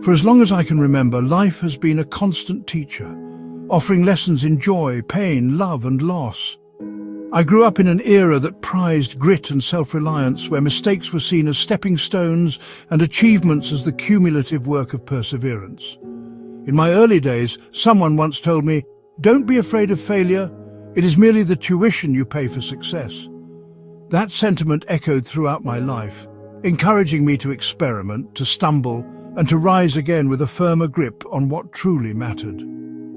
For as long as I can remember, life has been a constant teacher, offering lessons in joy, pain, love and loss. I grew up in an era that prized grit and self-reliance, where mistakes were seen as stepping stones and achievements as the cumulative work of perseverance. In my early days, someone once told me, "Don't be afraid of failure. It is merely the tuition you pay for success." That sentiment echoed throughout my life, encouraging me to experiment, to stumble, and to rise again with a firmer grip on what truly mattered.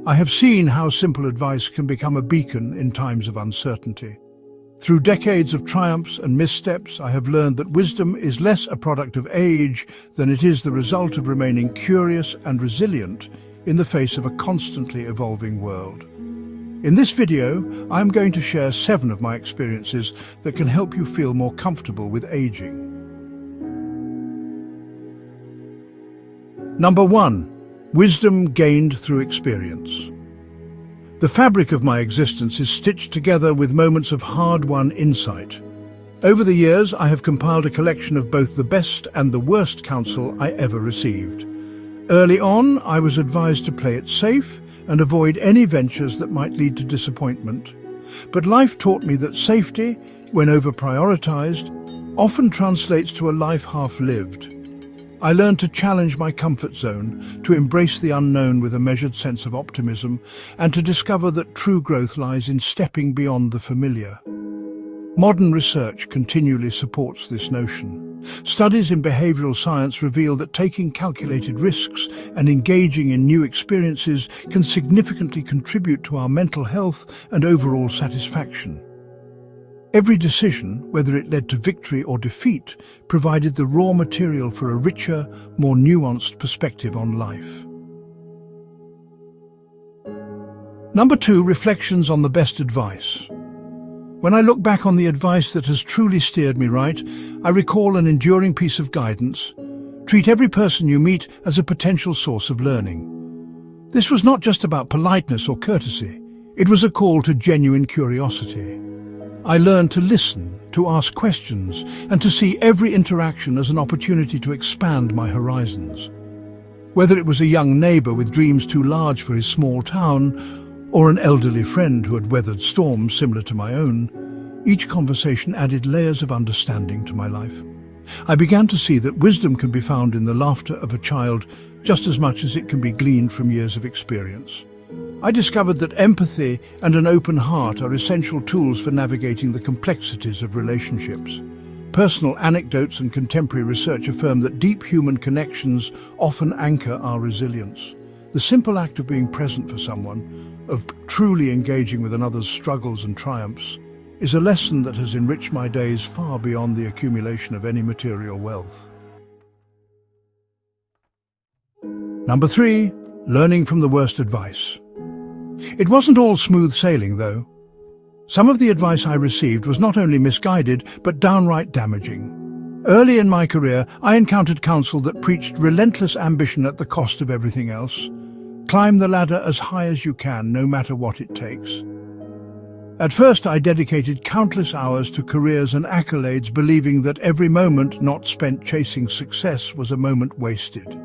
I have seen how simple advice can become a beacon in times of uncertainty. Through decades of triumphs and missteps, I have learned that wisdom is less a product of age than it is the result of remaining curious and resilient in the face of a constantly evolving world. In this video, I'm going to share 7 of my experiences that can help you feel more comfortable with aging. Number 1. Wisdom gained through experience. The fabric of my existence is stitched together with moments of hard-won insight. Over the years, I have compiled a collection of both the best and the worst counsel I ever received. Early on, I was advised to play it safe and avoid any ventures that might lead to disappointment. But life taught me that safety, when over-prioritized, often translates to a life half-lived. I learned to challenge my comfort zone, to embrace the unknown with a measured sense of optimism, and to discover that true growth lies in stepping beyond the familiar. Modern research continually supports this notion. Studies in behavioral science reveal that taking calculated risks and engaging in new experiences can significantly contribute to our mental health and overall satisfaction. Every decision, whether it led to victory or defeat, provided the raw material for a richer, more nuanced perspective on life. Number 2, reflections on the best advice. When I look back on the advice that has truly steered me right, I recall an enduring piece of guidance: treat every person you meet as a potential source of learning. This was not just about politeness or courtesy. It was a call to genuine curiosity. I learned to listen, to ask questions, and to see every interaction as an opportunity to expand my horizons. Whether it was a young neighbor with dreams too large for his small town, or an elderly friend who had weathered storms similar to my own, each conversation added layers of understanding to my life. I began to see that wisdom can be found in the laughter of a child just as much as it can be gleaned from years of experience. I discovered that empathy and an open heart are essential tools for navigating the complexities of relationships. Personal anecdotes and contemporary research affirm that deep human connections often anchor our resilience. The simple act of being present for someone, of truly engaging with another's struggles and triumphs, is a lesson that has enriched my days far beyond the accumulation of any material wealth. Number 3, learning from the worst advice. It wasn't all smooth sailing, though. Some of the advice I received was not only misguided, but downright damaging. Early in my career, I encountered counsel that preached relentless ambition at the cost of everything else. Climb the ladder as high as you can, no matter what it takes. At first, I dedicated countless hours to careers and accolades, believing that every moment not spent chasing success was a moment wasted.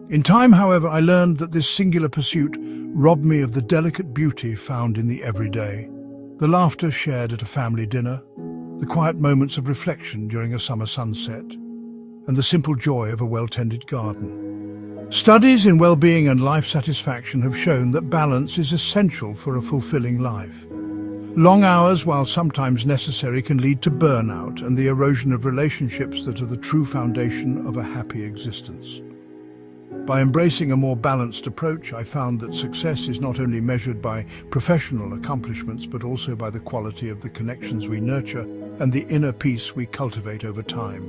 In time, however, I learned that this singular pursuit robbed me of the delicate beauty found in the everyday. The laughter shared at a family dinner, the quiet moments of reflection during a summer sunset, and the simple joy of a well-tended garden. Studies in well-being and life satisfaction have shown that balance is essential for a fulfilling life. Long hours, while sometimes necessary, can lead to burnout and the erosion of relationships that are the true foundation of a happy existence. By embracing a more balanced approach, I found that success is not only measured by professional accomplishments, but also by the quality of the connections we nurture and the inner peace we cultivate over time.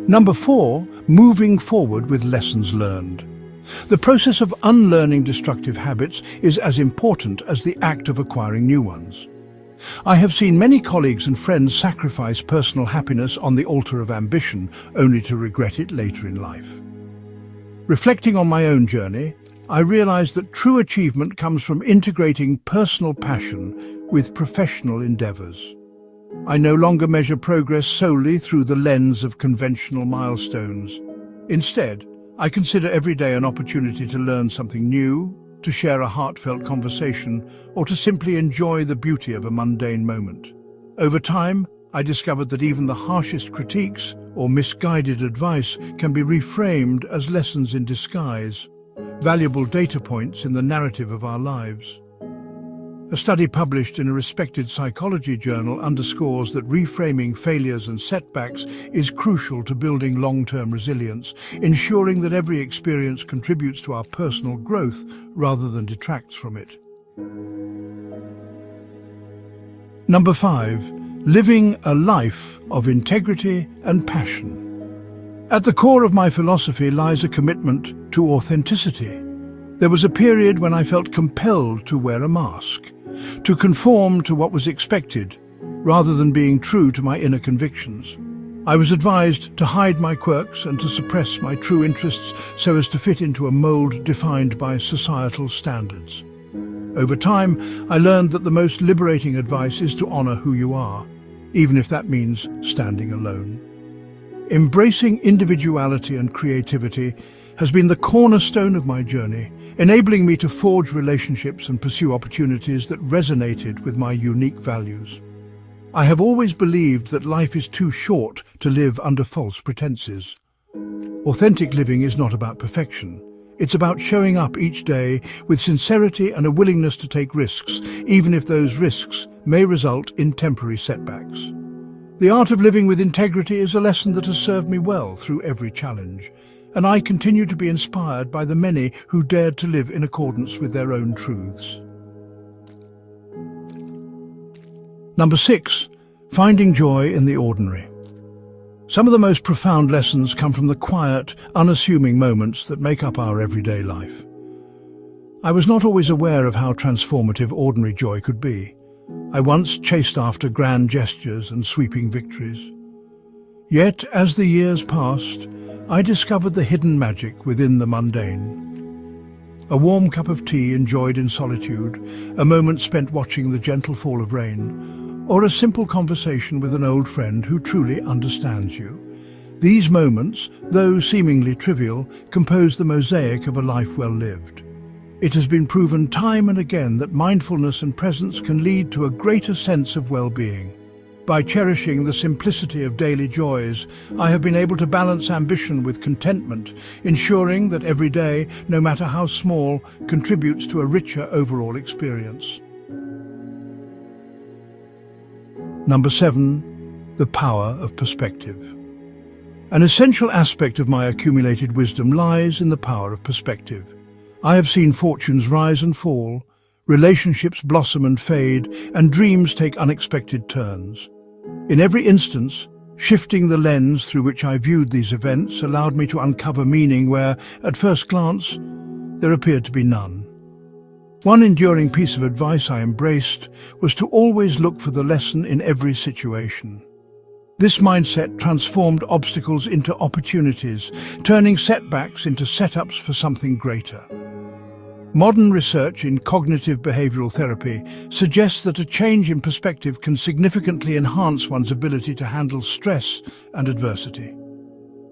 Number 4, moving forward with lessons learned. The process of unlearning destructive habits is as important as the act of acquiring new ones. I have seen many colleagues and friends sacrifice personal happiness on the altar of ambition, only to regret it later in life. Reflecting on my own journey, I realized that true achievement comes from integrating personal passion with professional endeavors. I no longer measure progress solely through the lens of conventional milestones. Instead, I consider every day an opportunity to learn something new, to share a heartfelt conversation, or to simply enjoy the beauty of a mundane moment. Over time, I discovered that even the harshest critiques or misguided advice can be reframed as lessons in disguise, valuable data points in the narrative of our lives. A study published in a respected psychology journal underscores that reframing failures and setbacks is crucial to building long-term resilience, ensuring that every experience contributes to our personal growth rather than detracts from it. Number 5. Living a life of integrity and passion. At the core of my philosophy lies a commitment to authenticity. There was a period when I felt compelled to wear a mask, to conform to what was expected, rather than being true to my inner convictions. I was advised to hide my quirks and to suppress my true interests so as to fit into a mold defined by societal standards. Over time, I learned that the most liberating advice is to honor who you are, even if that means standing alone. Embracing individuality and creativity has been the cornerstone of my journey, enabling me to forge relationships and pursue opportunities that resonated with my unique values. I have always believed that life is too short to live under false pretenses. Authentic living is not about perfection. It's about showing up each day with sincerity and a willingness to take risks, even if those risks may result in temporary setbacks. The art of living with integrity is a lesson that has served me well through every challenge, and I continue to be inspired by the many who dared to live in accordance with their own truths. Number 6. Finding joy in the ordinary. Some of the most profound lessons come from the quiet, unassuming moments that make up our everyday life. I was not always aware of how transformative ordinary joy could be. I once chased after grand gestures and sweeping victories. Yet, as the years passed, I discovered the hidden magic within the mundane. A warm cup of tea enjoyed in solitude, a moment spent watching the gentle fall of rain, or a simple conversation with an old friend who truly understands you. These moments, though seemingly trivial, compose the mosaic of a life well lived. It has been proven time and again that mindfulness and presence can lead to a greater sense of well-being. By cherishing the simplicity of daily joys, I have been able to balance ambition with contentment, ensuring that every day, no matter how small, contributes to a richer overall experience. Number 7. The power of perspective. An essential aspect of my accumulated wisdom lies in the power of perspective. I have seen fortunes rise and fall, relationships blossom and fade, and dreams take unexpected turns. In every instance, shifting the lens through which I viewed these events allowed me to uncover meaning where, at first glance, there appeared to be none. One enduring piece of advice I embraced was to always look for the lesson in every situation. This mindset transformed obstacles into opportunities, turning setbacks into setups for something greater. Modern research in cognitive behavioral therapy suggests that a change in perspective can significantly enhance one's ability to handle stress and adversity.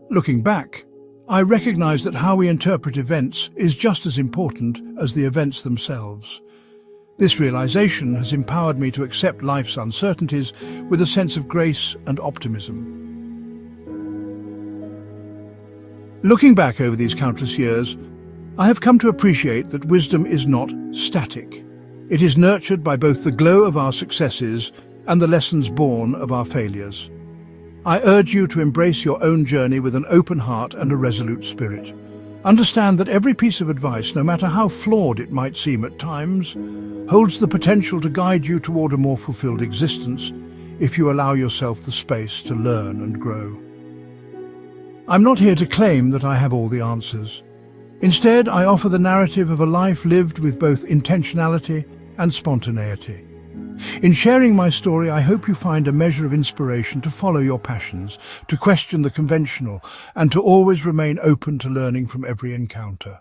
Looking back, I recognize that how we interpret events is just as important as the events themselves. This realization has empowered me to accept life's uncertainties with a sense of grace and optimism. Looking back over these countless years, I have come to appreciate that wisdom is not static. It is nurtured by both the glow of our successes and the lessons born of our failures. I urge you to embrace your own journey with an open heart and a resolute spirit. Understand that every piece of advice, no matter how flawed it might seem at times, holds the potential to guide you toward a more fulfilled existence if you allow yourself the space to learn and grow. I'm not here to claim that I have all the answers. Instead, I offer the narrative of a life lived with both intentionality and spontaneity. In sharing my story, I hope you find a measure of inspiration to follow your passions, to question the conventional, and to always remain open to learning from every encounter.